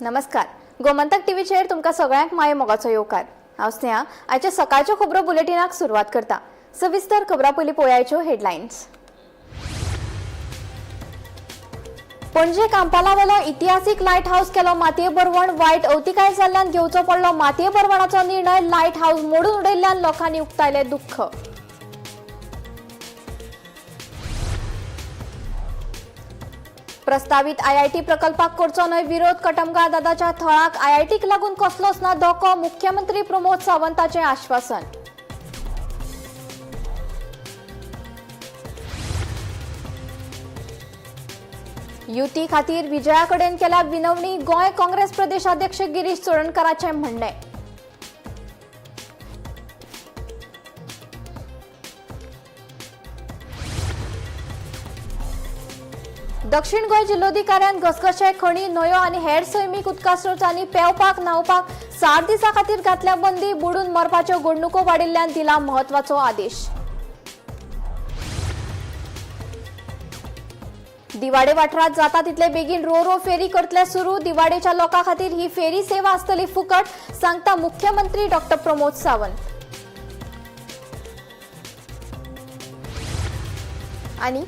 नमस्कार. गोमंतक टीव्हीचेर तुमकां सगळ्यांक माये मोगाचो येवकार. हांव स्नेहा. आयच्या सकाळच्या खबरो बुलेटिनाक सुरवात करता. सविस्तर खबरां पयलीं पळोवयाच्यो हेडलायन्स. पणजे कांपाला वेलो इतिहासीक लायट हाऊस केलो मातये बरवण. वायट अवतिकाय जाल्ल्यान घेवचो पडलो मातये बरवणाचो निर्णय. लायट हाऊस मोडून उडयल्ल्यान लोकांनी उक्तायले दुख्ख. प्रस्तावित आयआयटी प्रकल्पाक करचो न्हय विरोध. कटमगाळ दादाच्या थळाक आयआयटीक लागून कसलोच ना धोको. मुख्यमंत्री प्रमोद सावंताचें आश्वासन. युती खातीर विजया कडेन केल्या विनवणी. गोंय काँग्रेस प्रदेशाध्यक्ष गिरीश चोडणकरांचें म्हणणें. दक्षिण गोंय जिल्लोधिकाऱ्यान घसघशे खणी न्हंयो आनी हेर सैमीक उदका स्रोतांनी पेवपाक न्हावपाक 7 दिसां खातीर घातल्या बंदी. बुडून मरपाच्यो घडणुको वाडिल्ल्यान दिला म्हत्वाचो आदेश. दिवाडे वाठारांत जाता तितले बेगीन रो फेरी करतले सुरू. दिवाडेच्या लोकां खातीर ही फेरी सेवा आसतली फुकट, सांगता मुख्यमंत्री डॉ. प्रमोद सावंत. आनी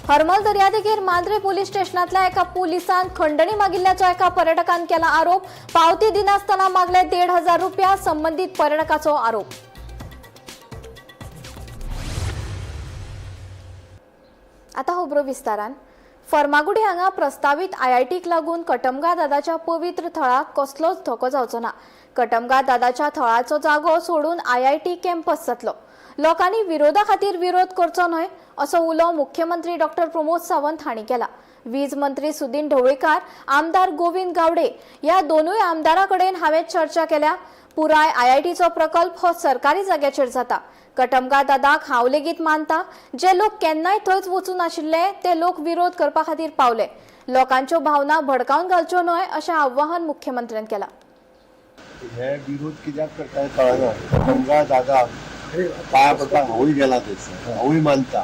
हरमल दर्यादेगेर मांद्रे पुलीस स्टेशनांतल्या एका पुलिसान खंडणी मागिल्ल्याचो एका पर्यटकान केला आरोप. पावती दिनासतना मागले 1,500 रुपया. संबंधीत पर्यटकाचो आरोप. आता खबरो विस्तारान. फर्मागुडी हांगा प्रस्तावित आयआयटीक लागून कटमगाळ दादाच्या पवित्र थळाक कसलोच धोको जावचो ना. कटमगाळ दादाच्या थळाचो जागो सोडून आयआयटी कॅम्पस जातलो. लोकांनी विरोधा खातीर विरोध करचो न्हय असो उलो मुख्यमंत्री डॉ. प्रमोद सावंत हांणी केला. वीज मंत्री सुदीन ढवळीकार, आमदार गोविंद गावडे ह्या दोनूय आमदारां कडेन हांवें चर्चा केल्या. पुराय आयआयटीचो प्रकल्प हो सरकारी जाग्याचेर जाता. कटमगाळ दादाक हांव लेगीत मानता. जे लोक केन्नाय थंयच वचून नाशिल्ले ते लोक विरोध करपा खातीर पावले. लोकांच्यो भावना भडकावन घालच्यो न्हय अशें आव्हान मुख्यमंत्र्यान केलां. हे विरोध कित्याक करताय कळना. कटमगाळ दादा पाया पडपाक हांवूय गेला थंयसर, हांवूय मानता.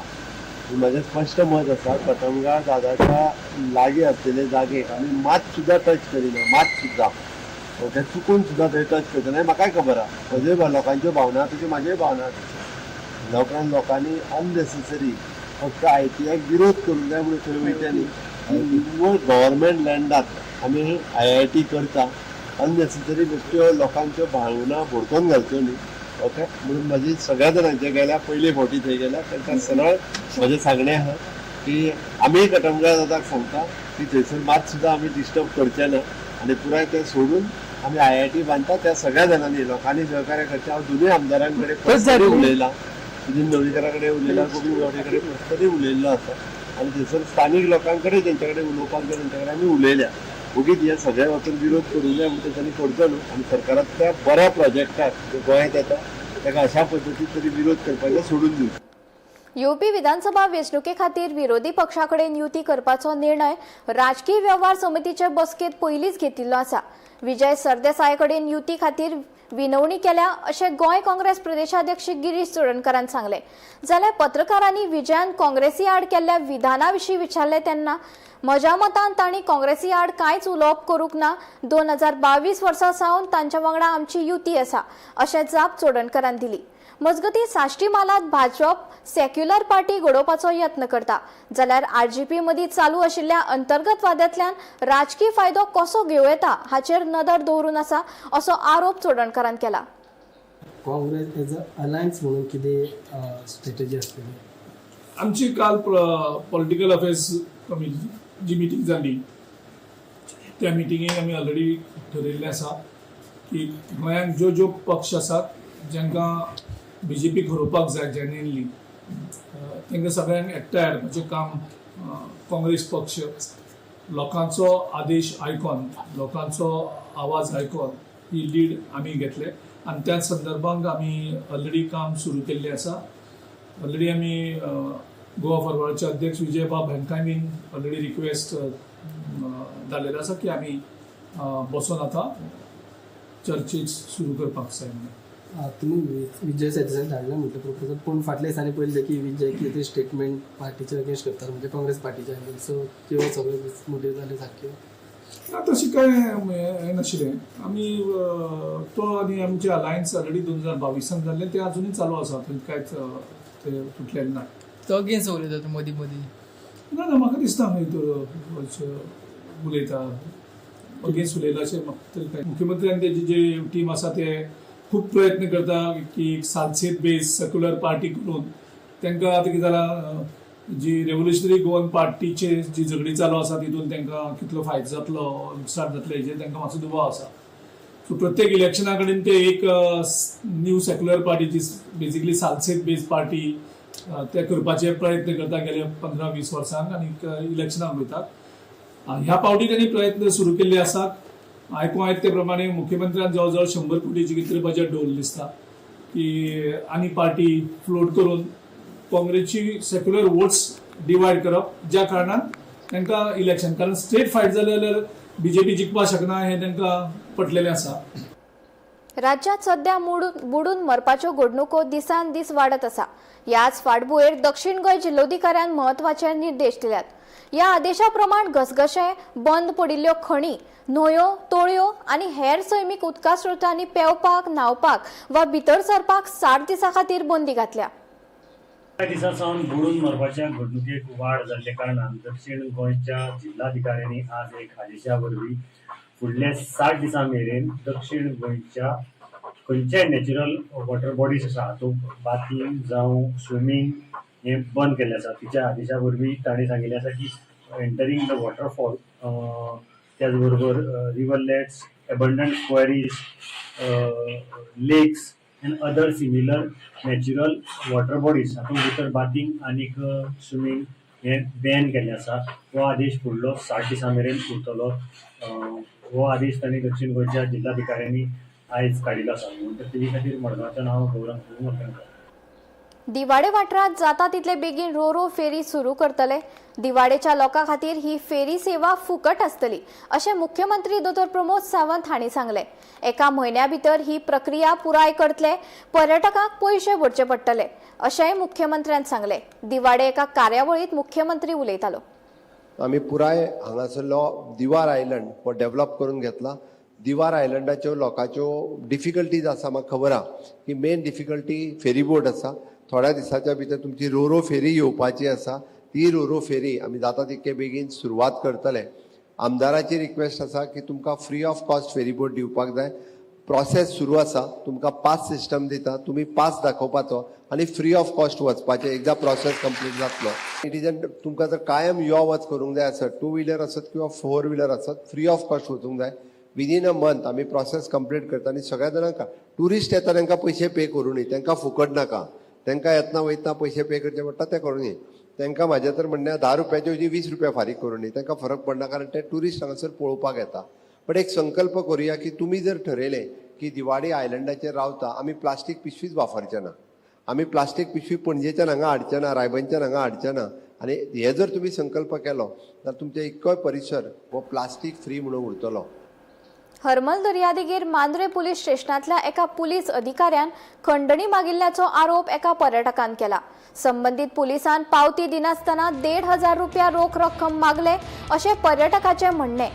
म्हजें स्पश्ट मत आसा, कटमगाळ दादाच्या लागीं आसलेले जागे आमी मात सुद्दां टच करिना, मात सुद्दां. ते चुकून सुद्दां थंय टच करतना म्हाकाय खबर आहा. म्हज्योय लोकांच्यो भावना तश्यो म्हाज्योय भावना. लोकांनी अननेसेसरी फक्त आयटीआक विरोध करूंक जाय म्हणून थंय वयता न्ही. गव्हर्मेंट लँडात आमी आयआयटी करता. अननेसेसरी गोश्ट्यो लोकांच्यो भावना भडकोवन घालच्यो न्ही. ओके, म्हणून म्हाजी सगळ्या जाणांचे गेल्या पयले फावटी थंय गेल्या तांकां सरळ म्हजें सांगणें आहा की आमी कटमगाळ दादाक सांगता की थंयसर मात सुद्दां आमी डिस्टर्ब करचे ना आनी पुराय तें सोडून आमी आयआयटी बांदता. त्या सगळ्या जाणांनी लोकांनी सहकार्य करचें. हांव दोनूय आमदारां कडेन पर्सनली उलयलां. सुदीन ढवळीकारा कडेन उलयलां, गोविंद गावडे कडेन पर्सनली उलयल्लो आसा. आनी थंयसर स्थानीक लोकां कडेन तेंचे कडेन उलोवपाक गेलो, तेंचे कडेन आमी उलयल्या. उगीच हे सगळ्या वचून विरोध करूं नये म्हणून तांणी करचो न्हू. आनी सरकाराक त्या बऱ्या प्रोजेक्टाक जे गोंयांत येता ताका अशा पद्दतीन तरी विरोध करपाचें सोडून दिवं. यूपी विधानसभा वेंचणुके खातीर विरोधी पक्षाकडेन युती करपाचो निर्णय राजकीय वेव्हार समितीचे बसकेत पयलींच घेतिल्लो आसा. विजय सरदेसाय कडेन युती खातीर विनवणी केल्या अशें गोंय काँग्रेस प्रदेशाध्यक्ष गिरीश चोडणकरान सांगलें. जाल्यार पत्रकारांनी विजयान काँग्रेसी आड केल्ल्या विधाना विशीं विचारलें तेन्ना म्हज्या मतान तांणी काँग्रेसी आड कांयच उलोवप करूंक ना. 2022 वर्सा सावन तांच्या वांगडा आमची युती आसा अशें जाप चोडणकरान दिली. मजगतीं साश्टी मालात भाजप सेक्युलर पार्टी घडोवपाचो यत्न करता. जाल्यार आरजीपी मदीं चालू आशिल्ल्या अंतर्गत वादांतल्यान राजकीय फायदो कसो घेवं येता हाचेर नदर दवरून आसा असो आरोप चोडणकरान केला. काँग्रेस एज अ अलायन्स म्हणून कितें स्ट्रॅटेजी आसतली? आमची काल पॉलिटिकल अफेअर्स कमिटी जी मिटींग जाली त्या मिटिंगेक आमी ऑलरेडी ठरयिल्लें आसा की गोंयांत ज्यो पक्ष आसात जांकां बीजेपी हरोवपाक जाय जेन्युइनली तांकां सगळ्यांक एकठांय हाडपाचें काम काँग्रेस पक्ष लोकांचो आदेश आयकून लोकांचो आवाज आयकून ही लीड आमी घेतले आनी त्या संदर्भांत आमी ऑलरेडी काम सुरू केल्लें आसा. ऑलरेडी आमी गोवा फॉरवर्डचे अध्यक्ष विजय बाब हांकांय बीन ऑलरेडी रिक्वेस्ट धाडलेलो आसा की आमी बसून आतां चर्चेक सुरू करपाक जाय म्हणून. तुम्ही विजय सरदेसाय धाडला म्हटलं प्रपोजल, पण फाटल्या दिसांनी पळयलें की विजय कितें स्टेटमेंट पार्टीचे अगेन्स्ट करता म्हणजे काँग्रेस पार्टीच्या. सो किंवा सगळे मोटीव जाले सारके तशी काय हें नाशिल्लें आमी तो आनी आमचे अलायन्स ऑलरेडी 2022 जाल्ले ते अजुनूय चालू आसा थंय कांयच ते तुटलेले ना तो अगेन्स्ट उलयता मदीं मदीं ना ना म्हाका दिसता उलयता अगेन्स्ट उलयला अशें म्हाका तरी काय मुख्यमंत्र्यान तेजी जे टीम आसा ते खूब प्रयत्न करता की एक सालसेत बेज सेक्युलर पार्टी करून तांकां आतां कितें जालां जी रेव्होल्युशनरी गोवन पार्टीचे जी झगडी चालू आसा तितून तांकां कितलो फायदो जातलो लुकसाण जातलें हेजेर तांकां मातसो दुबाव आसा सो प्रत्येक इलेक्शना कडेन ते एक न्यू सेक्युलर पार्टी जी बेजिकली सालसेत बेज पार्टी ते करपाचे प्रयत्न करता गेल्या 15-20 वर्सांक आनी इलेक्शनाक वयतात ह्या पावटी त्यांनी प्रयत्न सुरू केल्ले आसात आयकूं येता ते प्रमाणे मुख्यमंत्र्यान जवळ जवळ 100 कोटीची कितें बजेट दवरलें दिसता की आनी पार्टी फ्लोट करून काँग्रेसची सेक्युलर वोट्स डिवायड करप ज्या कारणान तांकां इलेक्शन कारण स्ट्रेट फायट जाले जाल्यार बीजेपी जिखपाक शकना हें तांकां पटलेलें आसा राज्यात सध्या बुडून मरपाच्यो घडणुको दिसान दीस वाडत आसा याच फाटभुंयेर दक्षिण गोंय जिल्लोधिकाऱ्यान म्हत्वाचे निर्देश दिल्यात या आदेशा प्रमाण घसघशे बंद पडिल्ल्यो खणी न्हंयो तळयो आनी हेर सैमीक उदका स्रोतांनी पेवपाक न्हावपाक वा भितर सरपाक 60 दिसां खातीर बंदी घातल्या त्या दिसा सावन बुडून मरपाच्या घडणुकेक वाड जाल्ले कारणान दक्षिण गोंयच्या जिल्हाधिकाऱ्यांनी आज एक आदेशा वरवीं फुडले 60 दिसां मेरेन दक्षिण गोंयच्या खंयच्याय नॅचरल वॉटर बॉडीज आसा हातूंत बातींग जावं स्विमींग हें बंद केल्लें आसा तिच्या आदेशा वरवीं ताणें सांगिल्लें आसा की एंटरींग द वॉटरफॉल त्याच बरोबर रिवरलेट्स एबंडंट क्वेरीज लेक्स and other similar natural water bodies हातूंत भितर बातींग आनीक स्विमींग हे बॅन केल्लें आसा हो आदेश फुडलो 60 दिसां मेरेन उरतलो हो आदेश तांणी दक्षिण गोंयच्या जिल्हाधिकाऱ्यांनी आयज काडिल्लो आसा म्हणटकीर तेजे खातीर मडगांवचें नांव गौरव मोरगांवकर दिवाडे वाठारात जाता तितले बेगीन रो फेरी सुरू करतले दिवाडेच्या लोकां खातीर ही फेरी सेवा फुकट आसतली अशें मुख्यमंत्री डॉ प्रमोद सावंत हांणी सांगले एका म्हयन्या भितर ही प्रक्रिया पुराय करतले पर्यटकांक पयशे भरचे पडटले अशेंय मुख्यमंत्र्यान सांगले दिवाडे एका कार्यावळीत मुख्यमंत्री उलयतालो आम्ही पुराय हांगासरलो दिवार आयलंड हो डेव्हलप करून घेतला दिवार आयलंडाच्यो लोकांच्यो डिफिकल्टीज आसा म्हाका खबर आहा की मेन डिफिकल्टी फेरी बोट आसा थोड्या दिसाच्या भितर तुमची रो फेरी येवपाची आसा ती रो फेरी आमी जाता तितके बेगीन सुरवात करतले आमदाराची रिक्वेस्ट आसा की तुमकां free of cost ferry boat दिवपाक जाय प्रोसेस सुरू आसा तुमकां पास सिस्टम दिता तुमी पास दाखोवपाचो आनी फ्री ऑफ कॉस्ट वचपाचें एकदा प्रोसेस कंप्लीट जातलो सिटीजन तुमकां जर कायम यो वच करूंक जाय आसत 2 व्हिलर आसत किंवा 4 व्हिलर आसत फ्री ऑफ कॉस्ट वचूंक जाय विदीन अ मंथ आमी प्रोसेस कंप्लीट करता आनी सगळ्या जाणांक टुरिस्ट येता तांकां पयशे पे करूं न्ही तांकां फुकट नाका तांकां येतना वयतना पयशे पे करचे पडटा ते करूं न्ही तांकां म्हाजे तर म्हणणें 10 रुपयाचे ऐवजी 20 रुपया फारीक करूं न्ही तांकां फरक पडना कारण ते टुरिस्ट हांगासर पळोवपाक येता पण एक संकल्प करुया की तुमी जर ठरयलें की दिवाडी आयलंडाचेर रावता आमी प्लास्टीक पिशवीच वापरचे ना आमी प्लास्टीक पिशवी पणजेच्यान हांगा हाडचे ना रायबंदच्यान हांगा हाडचे ना आनी हे जर तुमी संकल्प केलो जाल्यार तुमचे इतकोय परिसर हो प्लास्टीक फ्री म्हणून उरतलो हरमल दर्यादेगेर मांद्रे पुलीस स्टेशनांतल्या एका पुलीस अधिकाऱ्यान खंडणी मागिल्ल्याचो आरोप एका पर्यटकान केला संबंधित पुलिसान पावती दिनासतना 1,500 रुपया रोख रक्कम मागले अशें पर्यटकाचे म्हणणे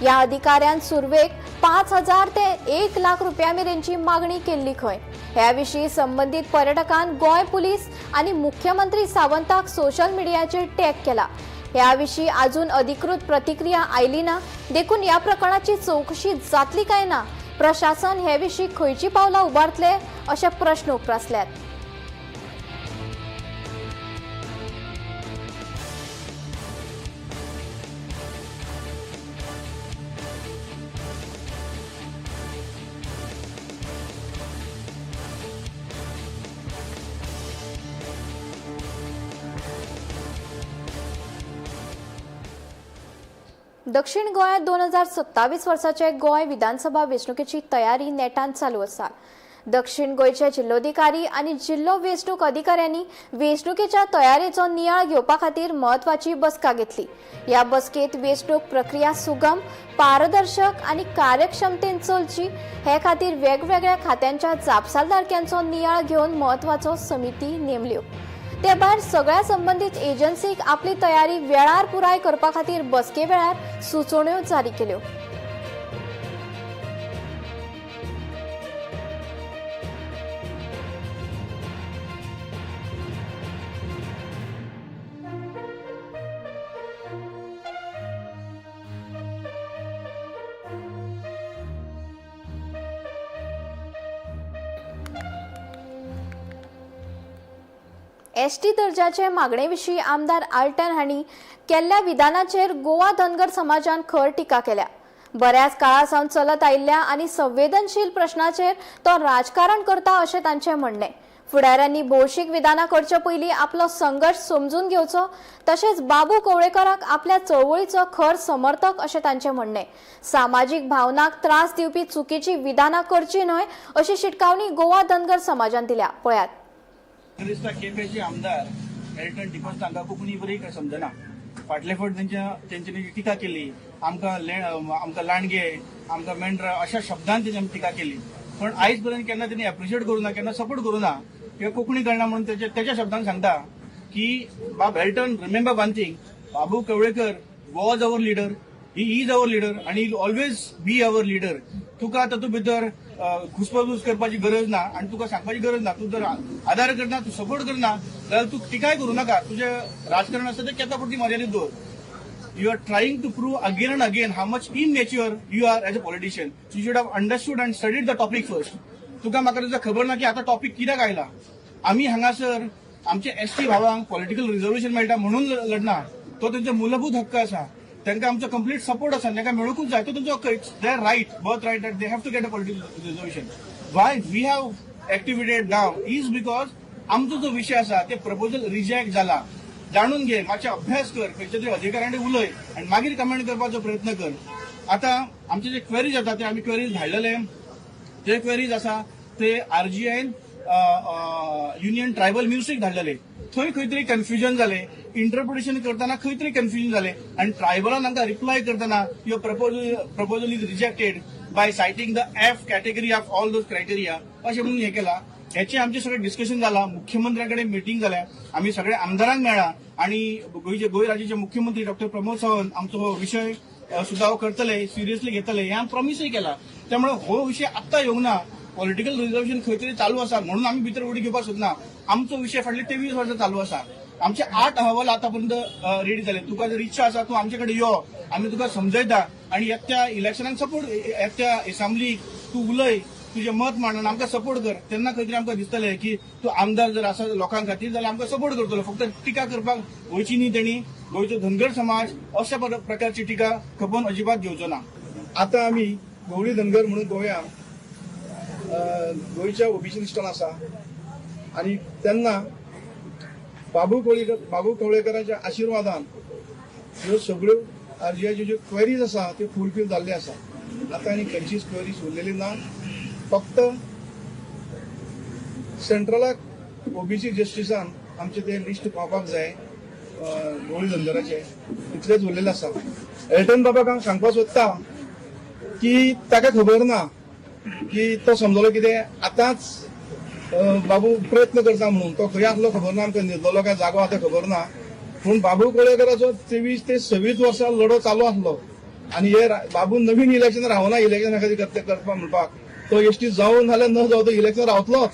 या अधिकाऱ्यान सुरवेक 5,000 ते 1 लाख रुपया मेरेनची मागणी केल्ली खंय ह्या विशीं संबंधित पर्यटकान गोंय पुलीस आनी मुख्यमंत्री सावंताक सोशल मिडियाचेर टॅग केला ह्या विशीं अजून अधिकृत प्रतिक्रिया आयली ना देखून या प्रकरणाची चौकशी जातली काय ना प्रशासन हे विशीं खंयची पावलां उबारतले अशे प्रश्न उपरासल्यात दक्षिण गोंयांत 2027 वर्साचे गोंय विधानसभा वेंचणुकेची तयारी नेटान चालू आसा दक्षिण गोंयचे जिल्लोधिकारी आनी जिल्लो वेंचणूक अधिकाऱ्यांनी वेंचणुकेच्या तयारेचो नियाळ घेवपा खातीर म्हत्वाची बसका घेतली ह्या बसकेत वेंचणूक प्रक्रिया सुगम पारदर्शक आनी कार्यक्षमतेन चलची हे खातीर वेगवेगळ्या खात्यांच्या जापसालदारक्यांचो नियाळ घेवन म्हत्वाचो समिती नेमल्यो ते भायर सगळ्या संबंधित एजन्सीक आपली तयारी वेळार पुराय करपा खातीर बसके वेळार सुचोवण्यो जारी केल्यो. एसटी दर्जाचे मागणेविशीं आमदार आल्टन हांणी केल्ल्या विधानाचेर गोवा धनगर समाजान खर टिका केल्या. बऱ्याच काळा सावन चलत आयिल्ल्या आनी संवेदनशील प्रश्नाचेर तो राजकारण करता अशें तांचें म्हणणें. फुडाऱ्यांनी भौशीक विधानां करचे पयलीं आपलो संघर्श समजून घेवचो, तशेंच बाबू कवळेकराक आपल्या चळवळीचो खर समर्थक अशें तांचें म्हणणें. सामाजीक भावनाक त्रास दिवपी चुकीची विधानां करची न्हय अशी शिटकावणी गोवा धनगर समाजान दिल्या. पळयात. दिसता केपेचे आमदार एल्टन डिकोस तांकां कोंकणी बरी काय समजना. फाटले फावट तेंच्यांनी टिका केली, आमकां लांडगे, आमकां मेंढरा अशा शब्दांत तेंच्यांनी टिका केली. पण आयज पर्यंत केन्ना तेणी एप्रिशिएट करूं ना, केन्ना सपोर्ट करूं ना किंवा कोंकणी कळना म्हणून तेच्या शब्दांत सांगता की बाब Alton, remember one thing, Babu Kavlekar was our leader, he is our leader आणि he always be our leader. तुका तातूंत भितर घुसपघूस करपाची गरज ना आणि तुका सांगपाची गरज ना. तूं जर आदार करना, तूं सपोर्ट करना जाल्यार तूं टिकाय करूं नाका. तुजें राजकारण आसा तें केता पुरती मर्यादीत दवर. You are trying to prove again and again how much immature you are as a politician. You should have understood and studied the topic first. तुका म्हाका तुझा खबर ना की आता टॉपिक कित्याक आयला. आम्ही हांगासर आमचे एसटी भावांक पॉलिटिकल रिझर्वेशन मेळटा म्हणून लढना. तो त्यांचा मूलभूत हक्क आसा, तांकां आमचो कंप्लीट सपोर्ट आसा, तांकां मेळूंकूच जाय. तो त्यांचो हक्क, their right, birth right that they have to get a political reservation. Why we have activated now is because आमचो जो विषय आसा ते प्रपोजल रिजेक्ट जाला. जाणून घे, मातशे अभ्यास कर, खंयच्या तरी अधिकाऱ्यांनी उलय आणि मागीर कमेंट करपाचो प्रयत्न कर. आता आमचे जे क्वेरीज येतात ते आम्ही क्वेरीज धाडलेले. जे क्वेरीज आसा ते RGN युनियन ट्रायबल म्युझिक धाडलेले. थंय खंय तरी कन्फ्युजन जाले, इंटरप्रिटेशन करताना खंय तरी कन्फ्युजन जाले आणि ट्रायबलान आमकां रिप्लाय करताना your proposal is rejected by sighting the F category of all those criteria अशें म्हणून हे केला. ह्याचे आमचे सगळे डिस्कशन जाला, मुख्यमंत्र्यांकडे मिटींग जाल्या, आम्ही सगळे आमदारांक मेळ्ळा आणि गोंय राज्याचे मुख्यमंत्री डॉक्टर प्रमोद सावंत आमचो हो विषय सुद्धा करतले, सिरियसली घेतले हे आम्ही प्रॉमिसय केला. त्यामुळे हो विषय आत्ता येवंक ना. पॉलिटिकल रिझर्वेशन खंय तरी चालू आसा म्हणून आम्ही भितर उडी घेवपाक सोदना. आमचो विषय फाटली 23 वर्सां चालू आसा. आमचे 8 अहवाल आतापर्यंत रेडी झाले. तुका जर इच्छा आसा तूं आमचे कडेन यो, आम्ही तुका समजयता आणि येत्या इलेक्शनाक सपोर्ट, येत्या असेंब्लीक तूं उलय, तुझे मत मांडून आमकां सपोर्ट कर. तेन्ना खंय तरी आमकां दिसतलें की तूं आमदार जर आसा लोकां खातीर जाल्यार आमकां सपोर्ट करतलो. फक्त टिका करपाक गोंयची न्ही तेणी, गोंयचो धनगर समाज अशा प्रकारची टिका खपोवन अजिबात घेवचो ना. आता आम्ही गवळी धनगर म्हणून गोंयांत गोंयच्या ओबीसी लिस्टान आसा आणि तेन्ना बाबू कवळेकरांच्या आशिर्वादान ह्यो सगळ्यो RGIच्यो ज्यो क्वेरीज आसा त्यो फुलफील जाल्ले आसा. आता आनी खंयचीच क्वेरीज उरलेली ना. फक्त सेंट्रलाक ओबीसी जस्टिसान आमचे ते लिस्ट पावपाक जाय गवळी धनगराचे, इतलेच उरलेले आसा. एल्टन बाबाक हांव सांगपाक सोदता की ताका खबर ना की तो समजलो कितें आतांच बाबू प्रयत्न करता म्हणून. तो खंय आसलो खबर ना, आमकां न्हिदलो काय जागो आसा खबर ना. पूण बाबू कवळेकराचो 23 ते 26 वर्सां लढो चालू आसलो आणि हे बाबू नवीन इलेक्शन रावना इलेक्शना खातीर करपाक म्हणपाक. तो एसटी जावं नाल्यार न जावं तो इलेक्शन रावतलोच.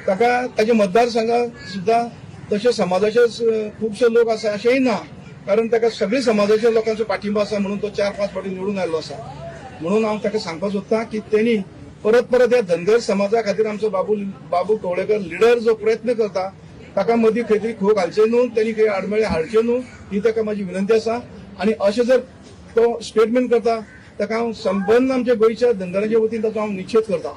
ताका ताचे मतदारसंघात सुद्धा तशे समाजाचे खुबशे लोक आसा अशेंय ना, कारण ताका सगळ्या समाजाच्या लोकांचो पाठिंबा आसा म्हणून तो 4-5 फावटी निवडून आयल्लो आसा. म्हणून हांव ताका सांगपाक सोदतां की तेणी परत ह्या धनगर समाजा खातीर आमचो बाबू कवळेकर लिडर जो प्रयत्न करता ताका मदीं खंय तरी खो घालचे न्हू, तेणी खंय आडमेळे हाडचे न्हू, ही ताका म्हाजी विनंती आसा. आणि अशें जर तो स्टेटमेंट करता ताका हांव संबंद आमच्या गोंयच्या धनगरांच्या वतीन ताचो हांव निश्चित करता.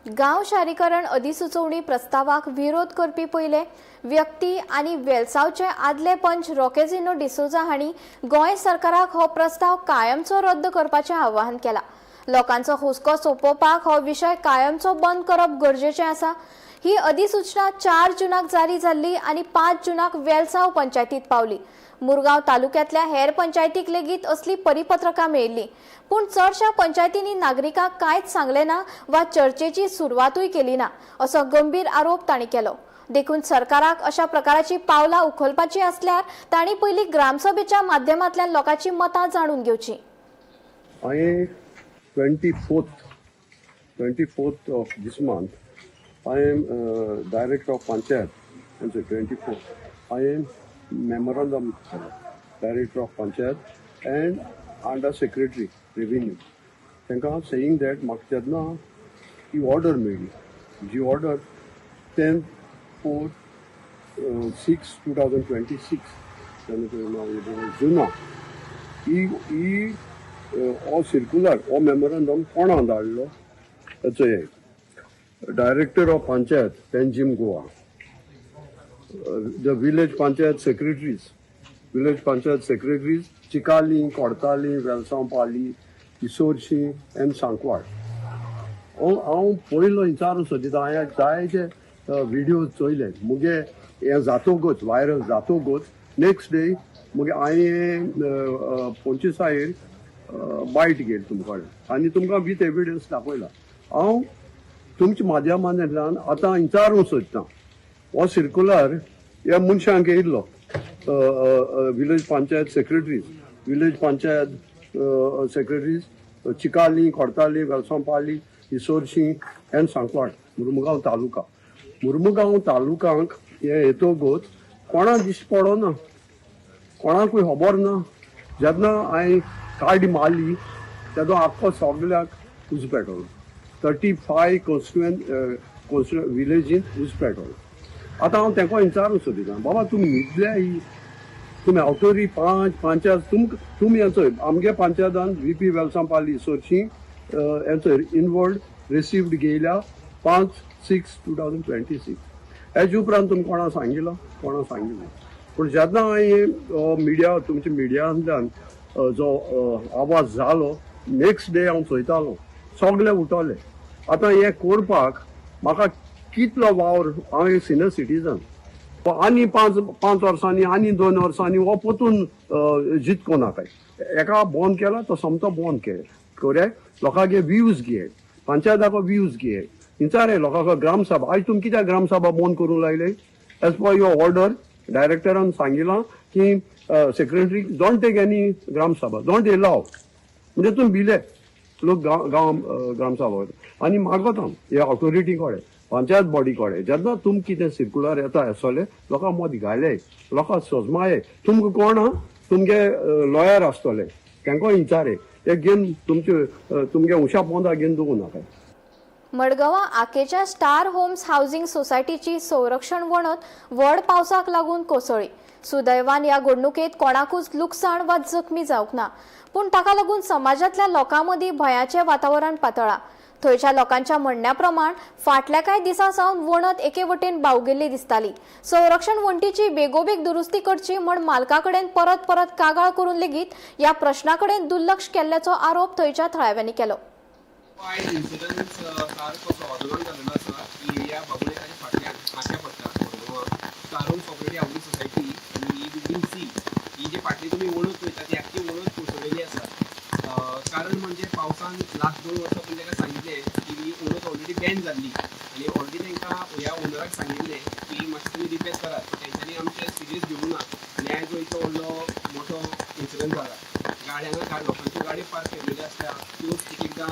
गांव शारीकरण अधिसुचोवणी प्रस्तावाक विरोध करपी पयले व्यक्ती आनी वेलसावचे आदले पंच रॉकेझिनो डिसोजा हांणी गोंय सरकाराक हो प्रस्ताव कायमचो रद्द करपाचें आवाहन केलां. लोकांचो हुस्को सोंपोवपाक हो विशय कायमचो बंद करप गरजेचें आसा. ही अधिसूचना 4 जूनाक जारी जाल्ली आनी 5 जूनाक वेलसाव पंचायतीत पावली. मुरगांव तालुक्यातल्या हेर पंचायतीक लेगीत असली परिपत्रकां मेळिल्ली, पूण चडशा पंचायतींनी नागरिकांक कांयच सांगले ना वा चर्चेची सुरवातूय केली ना असो गंभीर आरोप तांणी केलो. देखून सरकाराक अशा प्रकाराची पावलां उखलपाची असल्यार तांणी पयली ग्रामसभेच्या माध्यमांतल्यान लोकांची मतां जाणून घेवची. I 24th of this month, I am director of Panchayat. And so 24th, I am memorandum director of Panchayat and under secretary revenue. तांकां saying that म्हाका जेन्ना ही ऑर्डर मेळ्ळी, जी ऑर्डर 10/6/2026 जुना ही हो सर्क्युलर हो मेमोरंडम कोणा धाडलो ताचो हे director of panchayat Panjim Goa, the village panchayat secretaries Chicalim, Cortalim, Velsao-Pale, Issorcim and Sancoale. हांव पयलो विचारून सोदिता, हांवें जायते व्हिडियोज चोयले. मुगे हें जातोगूच व्हायरल जातोगूच नेक्स्ट डे मुगे हांवें पंचवीसायेर बायट घेतली तुमकां आनी तुमकां विथ एविडन्स दाखयला. हांव तुमच्या माध्यमांतल्यान आतां विचारूंक सोदतां, हो सर्क्युलर ह्या मनशांक येयल्लो, village panchayat secretaries Chicalim, Cortalim, Velsao-Pale, Issorcim and Sancoale, Mormugao तालुकांक हे येतोगूच कोणा दिश्टी पडना, कोणाकूय खबर ना. जेन्ना हांवें कार्ड मारली तेदो आख्खो सगळ्याक उज पेटलो. 35 कॉन्स्टिट्युएंट विलेजीन उज पेटलो. आतां हांव तांकां विचारूंक सोदिता, बाबा तुमी न्हिदल्या ही, तुमी आवटोरी पंचायत तुमी हेचो आमगे पंचायतान VP वेलसांवपाली इसोरशी हेचो इनवर्ड रिसिव्ड घेयल्या 5/6/2026. हेजे उपरांत तुमी कोणा सांगिल्लो. पूण जेन्ना हांवें मिडिया तुमच्या मिडियांतल्यान जो आवाज जालो, नेक्स्ट डे हांव चोयतालो सगळे उठोले. आतां हें करपाक म्हाका कितलो वावर, हांव एक सिनियर सिटीजन, आनी 5 वर्सांनी आनी 2 वर्सांनी हो परतून जितको नाका. एका बंद केला तो समतो बंद करे, लोकांगे व्ह्यूज घे, पंचायताको व्ह्यूज घे, विचारे लोकांक ग्रामसभा. आज तुमी कित्याक ग्रामसभा बंद करूंक लायले? एज पर युअर ऑर्डर डायरेक्टरान सांगिलां की सेक्रेटरी डोंट टेक एनी ग्रामसभा, डोंट एलाव. म्हणजे तुमी भिले लोक गांव ग्रामसभा आनी मागता हे ऑथॉरिटी कडेन, पंचायत बॉडी कडेन, जेन्ना तुमी कितें सर्क्युलर येता आसतले लोकां मत घाले, लोकां सोजमाये. तुमकां कोण तुमगे लॉयर आसतले तांकां विचारे, ते घेवन तुमगे उशा पोंदा घेवन दवरूं नाका. मडगांवां आकेच्या स्टार होम्स हाऊसिंग सोसायटीची संरक्षण वणत व्हड पावसाक लागून कोसळ्ळी. सुदैवान ह्या घडणुकेत कोणाकूच लुकसाण वा जखमी जावंक ना, पूण ताका लागून समाजातल्या लोकांमदीं भयाचें वातावरण पातळ्ळां. थंयच्या लोकांच्या म्हणण्या प्रमाण फाटल्या कांय दिसां सावन वणत एके वटेन बावगिल्ली दिसताली. संरक्षण वणटीची बेगोबेग दुरुस्ती करची म्हण मालका कडेन परत कागाळ करून लेगीत ह्या प्रश्ना कडेन दुर्लक्ष केल्ल्याचो आरोप थंयच्या थळाव्यांनी केलो. आयज इन्सिडन्स सारको सवादोगान जाल्लो आसा की ह्या बाबुळेच्या फाटल्यान आख्या पडटा कारून कॉपरेटिव्ह हाऊसिंग सोसायटी आनी ही बिल्डींग सी ही जी फाटली तुमी वणत पळयता ती आख्खी वणत कोसळिल्ली आसा. कारण म्हणजे पावसान लास्ट 2 वर्सां पयलीं ताका सांगिल्लें की ही वणत ऑलरेडी बॅन जाल्ली आनी ऑलरेडी तांकां ह्या ओनराक सांगिल्लें की मातशें तुमी रिपेर करात. तेंच्यांनी आमचे सिरियस घेवूं ना आनी आयज इतलो व्हडलो मोठो इन्सिडंट जाला. गाड्यांना लोकांच्यो गाडी पार्क केल्ल्यो आसता त्यो एक एकदां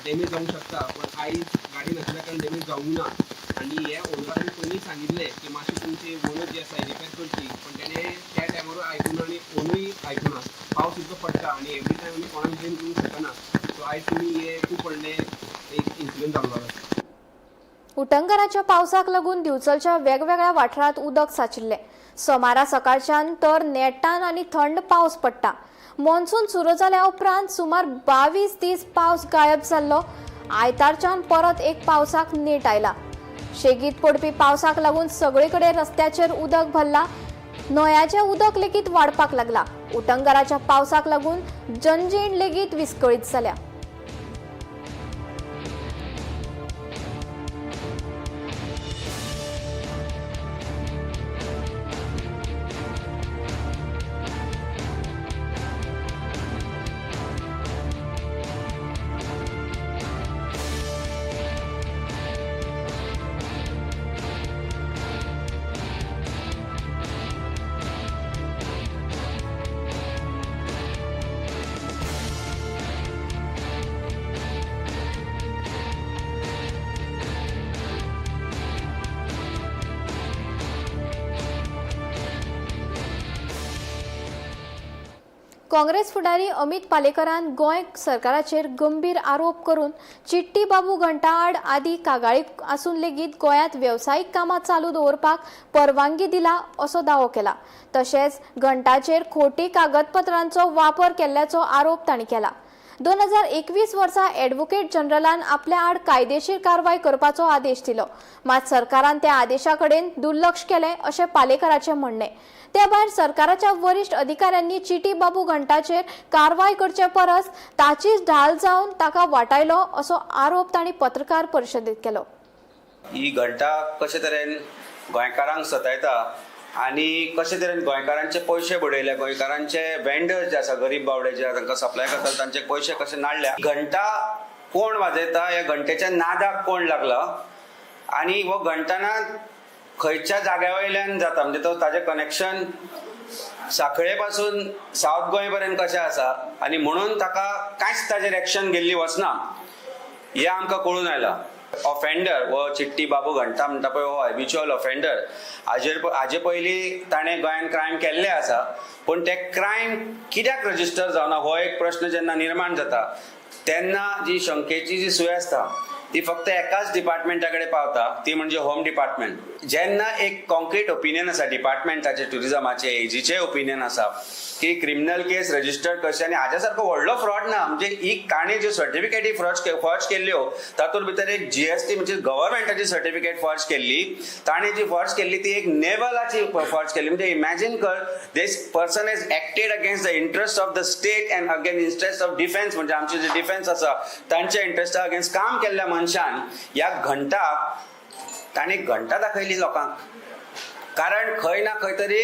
डॅमेज जावंक शकता, पण आयज गाडी नासल्या कारण डॅमेज जावंक ना. आनी हे ओनरान पयलीं सांगिल्लें की मातशें तुमची वणत जी आसा रिपेर करची, पण तेणें त्या टायमार आयकूना आनी ओनूय आयकूना. पावस इतलो पडटा आनी एवरी टायम आमी कोणाक ब्लेम करूंक शकना. सो आयज तुमी हे खूब व्हडलें एक इन्सिडंट जाल्लो आसा. उटंगराच्या पावसाक लागून दिवचलच्या वेगवेगळ्या वाठारांत उदक साचिल्लें. सोमारा सकाळच्यान तर नेटान आनी थंड पावस पडटा. मॉन्सून सुरू जाल्या उपरांत सुमार 22 दीस पावस गायब जाल्लो. आयतारच्यान परत एक पावसाक नेट आयला. शेगीत पडपी पावसाक लागून सगळीकडे रस्त्याचेर उदक भरला. न्हंयाचें उदक लेगीत वाडपाक लागला. उटंगराच्या पावसाक लागून जनजीण लेगीत विस्कळीत जाल्या. काँग्रेस फुडारी अमित पालेकरान गोंय सरकाराचेर गंभीर आरोप करून चिट्टी बाबू घंटा आड आदी कागाळी आसून लेगीत गोंयांत वेवसायीक कामां चालू दवरपाक परवानगी दिला असो दावो केला. तशेंच घंटाचेर खोटी कागदपत्रांचो वापर केल्ल्याचो आरोप तांणी केला. 2021 वर्सा ॲडव्होकेट जनरलान आपल्या आड कायदेशीर कारवाय करपाचो आदेश दिलो, मात सरकारान त्या आदेशाकडेन दुर्लक्ष केलें अशें पालेकराचें म्हणणें. त्या भायर सरकाराच्या वरिष्ठ अधिकाऱ्यांनी चिटी बाबू घंटाचेर कारवाय करचे परस ताचीच ढाल जावन ताका वाटायलो असो आरोप तांणी पत्रकार परिशदेंत केलो. ही घंटा कशे तरेन गोंयकारांक सतायता आनी कशे तरेन गोंयकारांचे पयशे बुडयले, गोंयकारांचे वेंडर्स जे आसा गरीब बावडे जे तांकां सप्लाय करतात तांचे पयशे कशे नाडल्या. घंटा कोण वाजयता, ह्या घंटेच्या नादाक कोण लागला आनी हो घंटाना खंयच्या जाग्या वयल्यान जाता, म्हणजे तो ताजें कनेक्शन सांखळे पासून सावथ गोंय पर्यंत कशें आसा आनी म्हणून ताका कांयच ताजेर एक्शन घेल्ली वचना हें आमकां कळून आयलां. ऑफेंडर वो चिट्टी बाबू घंटा म्हणटा पळय हो हॅबिच्युअल ऑफेंडर, हाजे पयलीं ताणें गोंयांत क्रायम केल्ले आसा, पूण ते क्रायम कित्याक रजिस्टर जावना हो एक प्रश्न जेन्ना निर्माण जाता तेन्ना जी शंकेची जी सूय आसता ती फक्त एकाच डिपार्टमेंटा कडेन पावता, ती म्हणजे होम डिपार्टमेंट. जेन्ना एक कॉन्क्रीट ओपिनियन आसा डिपार्टमेंटाचे टुरिझमाचे एजीचे ओपिनियन आसा की क्रिमिनल केस रजिस्टर करचे आनी हाज्या सारको व्हडलो फ्रॉड ना, म्हणजे ही ताणें ज्यो सर्टिफिकेटी फॉर्ज केल्ल्यो तातूंत भितर एक GST म्हणजे गव्हर्मेंटाची सर्टिफिकेट फॉर्ज केल्ली, ताणें जी फॉर्ज केल्ली ती एक नेवलाची फॉर्ज केल्ली. म्हणजे इमॅजिन कर, this person has acted against the interest of the state and against interest of defence, म्हणजे आमचे जे डिफेन्स आसा तांच्या इंटरेस्टा अगेन्स्ट काम केल्ल्या मनशान ह्या घंटाक ताणें घंटा दाखयली लोकांक. कारण खंय ना खंय तरी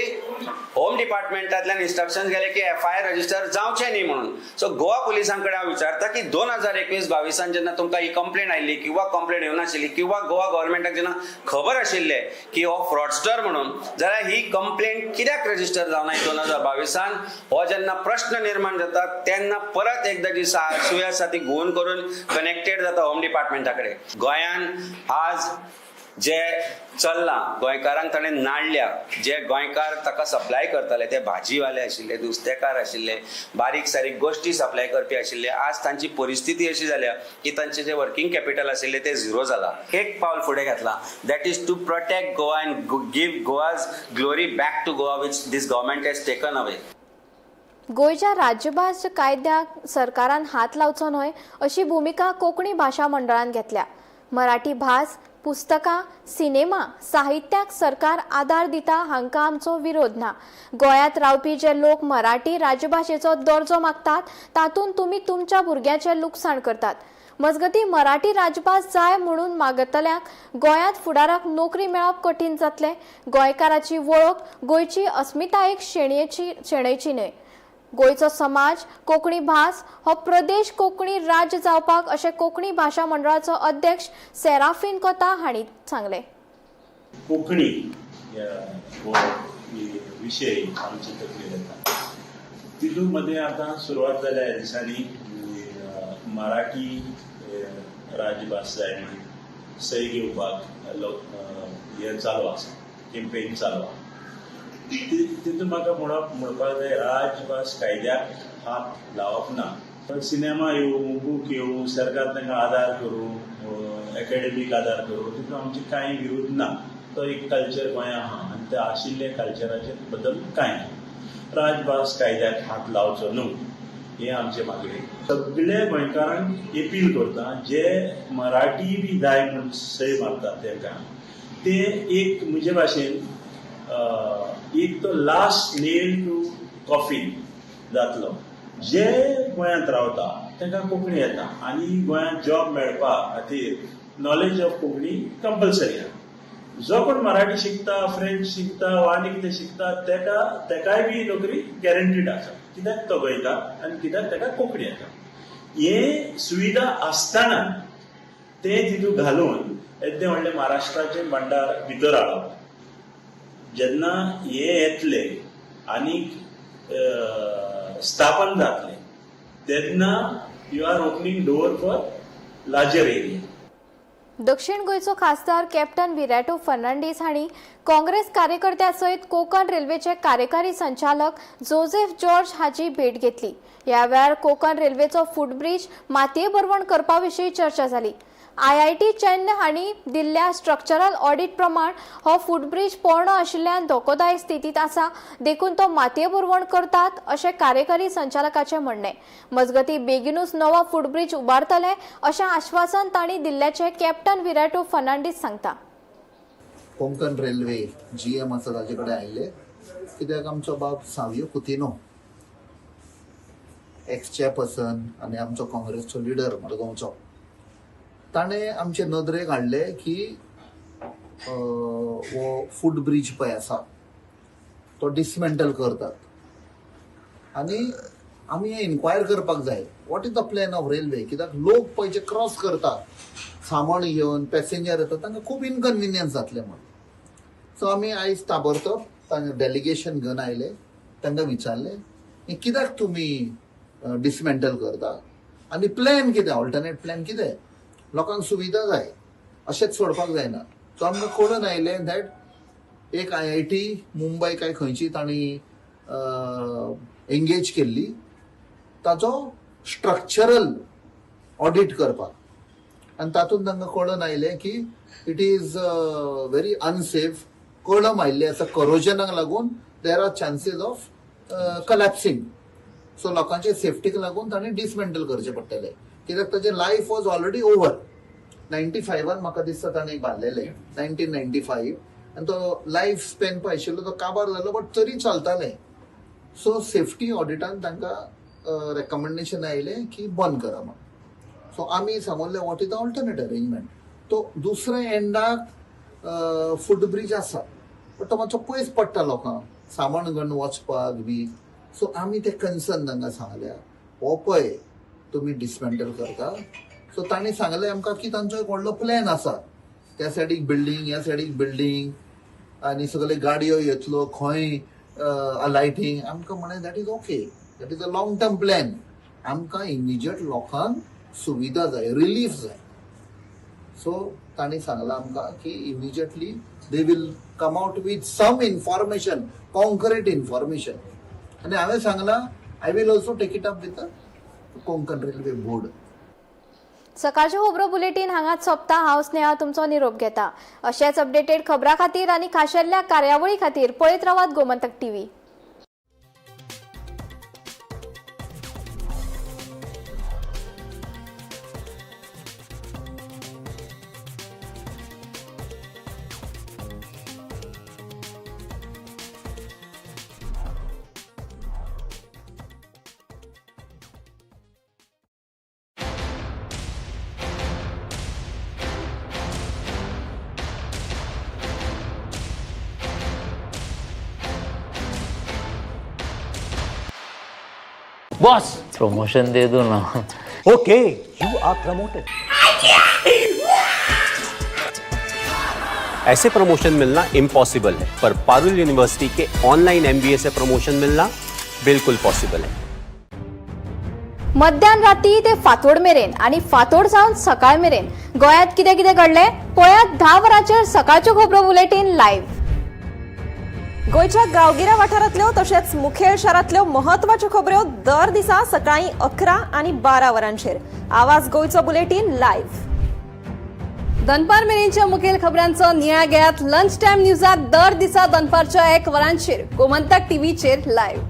होम डिपार्टमेंटांतल्यान इन्स्ट्रक्शन गेले की FIR रजिस्टर जावचें न्ही म्हणून. सो गोवा पुलिसां कडेन हांव विचारता की 2021-22 जेन्ना तुमकां ही कंप्लेंट आयिल्ली किंवा कंप्लेंट येवनाशिल्ली किंवा गोवा गव्हर्मेंटाक जेन्ना खबर आशिल्लें की हो फ्रॉडस्टर म्हणून, जाल्यार ही कंप्लेंट कित्याक रजिस्टर जावना 2022? हो जेन्ना प्रश्न निर्माण जाता तेन्ना परत एकदा जी सूय आसा ती घुवन करून कनेक्टेड जाता होम डिपार्टमेंटा कडेन. गोंयांत आज जे चल्लां, गोंयकारांक ताणें नाडल्या, जे गोंयकार ताका सप्लाय करताले ते भाजीवाले आशिल्ले, नुस्तेकार आशिल्ले, बारीक सारीक गोश्टी सप्लाय करपी आशिल्ले, आज तांची परिस्थिती अशी जाल्या की तांचे जे वर्किंग कॅपिटल आशिल्ले ते झिरो जाला. एक पावल फुडें घेतलां, that is to protect Goa and give Goa's glory back to Goa which this government has taken away. गोंयच्या राज्यभास कायद्याक सरकारान हात लावचो न्हय अशी भुमिका कोंकणी भाशा मंडळान घेतल्या. मराठी भास, पुस्तकां, सिनेमा, साहित्याक सरकार आदार दिता हांकां आमचो विरोध ना. गोंयांत रावपी जे लोक मराठी राजभाशेचो दर्जो मागतात तातूंत तुमी तुमच्या भुरग्याचें लुकसाण करतात. मजगतीं मराठी राजभास जाय म्हणून मागतल्यांक गोंयांत फुडाराक नोकरी मेळप कठीण जातलें. गोंयकाराची वळख गोंयची अस्मितायेक शेणयची न्हय. गोंयचो समाज, कोंकणी भास हो प्रदेश कोंकणी राज्य जावपाक अशें कोंकणी भाशा मंडळाचो अध्यक्ष सेराफीन कोता हांणी सांगलें. कोंकणी हो विशय आमचे तकलेंत येता, तितूंत मध्ये आतां सुरवात जाल्या ह्या दिसांनी मराठी राजभास जाय म्हणून सही घेवपाक हें चालू आसा, कॅम्पेन चालू आसा. तितून म्हाका म्हणपाक जाय राजभास कायद्याक हात लावप ना. सिनेमा येवं, बूक येवं, सरकार तांकां आदार करूं, एकाडेमीक आदार करूं, तितून आमचे कांय विरोध ना. तो एक कल्चर गोंयांत आहा आनी ते आशिल्ले कल्चराचे बद्दल कांय ना. राजभास कायद्याक हात लावचो न्हू हें आमचें मागणें. सगळे गोंयकारांक अपील करता जे मराठी बी जाय म्हणून सय मारतात तांकां ते एक म्हजे भाशेन एक तो लास्ट नेल टू कॉफीन जातलो. जे गोंयांत रावता तांकां कोंकणी येता आनी गोंयांत जॉब मेळपा खातीर नॉलेज ऑफ कोंकणी कंपल्सरी आहा. जो कोण मराठी शिकता, फ्रेंच शिकता वा आनी कितें शिकता तेकाय बी नोकरी गॅरंटीड आसा, कित्याक तो गोंयकार आनी कित्याक ताका कोंकणी येता. हे सुविधा आसतना ते तितून घालून येदे व्हडले महाराष्ट्राचे भंडार भितर हाडप. जेन्ना हे येतले आनी स्थापन जातले तेन्ना you are opening door for larger area. दक्षिण गोंयचो खासदार कॅप्टन विराटो फर्नांडीस हांणी काँग्रेस कार्यकर्त्यां सयत कोंकण रेल्वेचे कार्यकारी संचालक जोसेफ जॉर्ज हाची भेट घेतली. ह्या वेळार कोंकण रेल्वेचो फुटब्रिज मातये बरवण करपा विशीं चर्चा जाली. IIT चेन्नई हांणी दिल्ल्या स्ट्रक्चरल ऑडिट प्रमाण हो फुटब्रिज पोरणो आशिल्ल्यान धोकोदायक स्थितीत आसा, देखून तो मातये बरवण करतात अशें कार्यकारी संचालकाचें म्हणणें. मजगतीं बेगीनूच नवो फुटब्रिज उबारतले अशें आश्वासन तांणी दिल्ल्याचें कॅप्टन विराटो फर्नांडीस सांगता. कोंकण रेल्वे GM आसा ताजे कडेन आयिल्ले, कित्याक आमचो बाब सावियो कुतिनो एक्स चेअरपर्सन आनी आमचो काँग्रेसचो लिडर मडगांवचो, ताणें आमचे नदरेक हाडले की हो फूट ब्रिज पळय आसा तो डिसमेंटल करतात आनी आमी हें इन्क्वायर करपाक जाय what is the plan of railway. कित्याक लोक पळय जे क्रॉस करतात सामान घेवन पॅसेंजर येतात तांकां खूब इनकन्विनियन्स जातले म्हण. सो आमी आयज ताबडतोब तांकां डेलिगेशन घेवन आयले, तांकां विचारलें कित्याक तुमी डिसमेंटल करता आनी प्लॅन कितें, ऑल्टरनेट प्लॅन कितें. लोकांक सुविधा जाय, अशेंच सोडपाक जायना. सो आमकां कळून आयलें दॅट एक IIT मुंबय काय खंयची तांणी एंगेज केल्ली ताचो स्ट्रक्चरल ऑडिट करपाक, आनी तातूंत तांकां कळून आयलें की इट इज व्हेरी अनसेफ. कळम आयिल्ली आसा करोजनाक लागून there are chances of collapsing. So लोकांचे सेफ्टीक लागून तांणी डिसमेंटल करचें पडटलें, कित्याक ताचें लायफ वॉज ऑलरेडी ओवर. 95 म्हाका दिसता ताणें बांदलेलें, 1995, आनी तो लायफ स्पॅन पळय आशिल्लो तो काबार जालो, बट तरी चलतालें. सो सेफ्टी ऑडिटान तांकां रेकमेंडेशन आयलें की बंद करा म्हण. सो आमी सांगलें what is the alternate arrangement. तो दुसऱ्या एंडाक फूट ब्रिज आसा, बट तो मातसो पयस पडटा लोकांक सामान घेवन वचपाक बी. सो आमी ते कन्सर्न तांकां सांगल्या हो पळय तुमी डिसमेंटल करता. सो तांणी सांगलें आमकां की तांचो एक व्हडलो प्लॅन आसा, त्या सायडीक बिल्डींग ह्या सायडीक बिल्डींग आनी सगळे गाडयो येतलो खंय लायटींग. आमकां म्हळें that is okay, that is a long term plan. आमकां इमिजिएट लोकांक सुविधा जाय, रिलीफ जाय. सो तांणी सांगलां आमकां की immediately they will come out with some information, concrete information. आनी हांवें सांगलां I will also take it up with the Konkan railway board. सकाळचे खबरो बुलेटिन हांगाच सोंपता. हांव स्नेहा तुमचो निरोप घेता. अशेच अपडेटेड खबरां खातीर आनी खाशेल्या कार्यावळी खातीर पळयत रावात गोमंतक TV. बॉस प्रमोशन दे दो ना. Okay, you are promoted. ऐसे प्रमोशन मिलना इम्पॉसिबल है, पर पारुल यूनिवर्सिटी के ऑनलाइन MBA से प्रमोशन मिलना बिल्कुल पॉसिबल है. मध्यान राती ते फातोड मेरेन आनी फातोड सावन सकाळ मेरेन गोंयांत कितें कितें घडलें पळयात 10 वरांचेर सकाळच्यो खबरो बुलेटिन लायव्ह. गोंयच्या गांवगिऱ्या वाठारांतल्यो तशेंच मुखेल शारांतल्यो म्हत्वाच्यो खबरो दर दिसा सकाळीं 11 आनी 12 वरांचेर. आवाज गोंयचो बुलेटिन लायव्ह. दनपार मेरेनच्या मुखेल खबरांचो नियाळ घेयात लंच टायम न्यूजाक दर दिसा दनपारच्या 1 वरांचेर गोमंतक TVचेर लायव्ह.